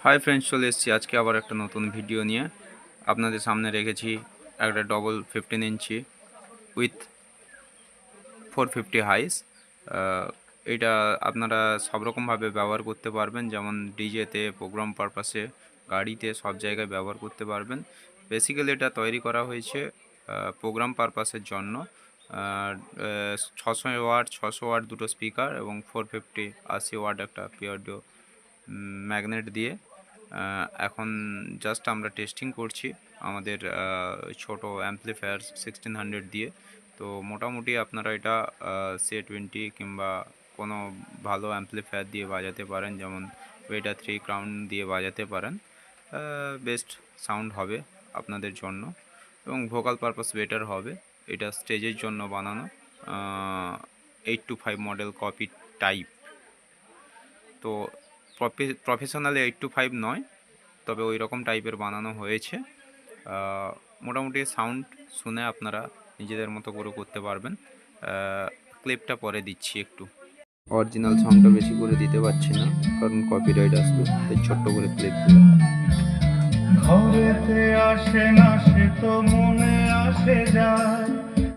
Hi friends, চলে এসেছি আজকে আবার একটা নতুন ভিডিও নিয়ে। আপনাদের সামনে রেখেছি একটা ডবল 15 ইঞ্চি উইথ 450 হাইস। এটা আপনারা সব রকমভাবে ব্যবহার করতে পারবেন, যেমন ডিজেতে, প্রোগ্রাম পারপাসে, গাড়িতে, সব জায়গায় ব্যবহার করতে পারবেন। বেসিক্যালি এটা তৈরি করা হয়েছে প্রোগ্রাম পারপাসের জন্য। 600 ওয়াট দুটো স্পিকার এবং 450 ওয়াট একটা পিওরডিও ম্যাগনেট দিয়ে। এখন জাস্ট আমরা টেস্টিং করছি আমাদের ছোট অ্যাম্পলিফায়ার 1600 দিয়ে। তো মোটামুটি আপনারা এটা C20 কিংবা কোনো ভালো অ্যাম্পলিফায়ার দিয়ে বাজাতে পারেন, যেমন ওয়েটা 3 ক্রাউন দিয়ে বাজাতে পারেন। বেস্ট সাউন্ড হবে আপনাদের জন্য এবং ভোকাল পারপাস বেটার হবে। এটা স্টেজের জন্য বানানো 825 মডেল কপি টাইপ। তো প্রফেশনালি 825 নয়, তবে ওই রকম টাইপের বানানো হয়েছে। মোটামুটি সাউন্ড শুনে আপনারা নিজেদের মতো করে করতে পারবেন। ক্লিপটা পরে দিচ্ছি একটু। অরিজিনাল সাউন্ডটা বেশি করে দিতে পারছি না, কারণ কপিরাইট আসবে, তাই ছোট্ট করে ক্লিপ দিলাম। ঘরেতে আসে না সে তো মনে আসে যায়,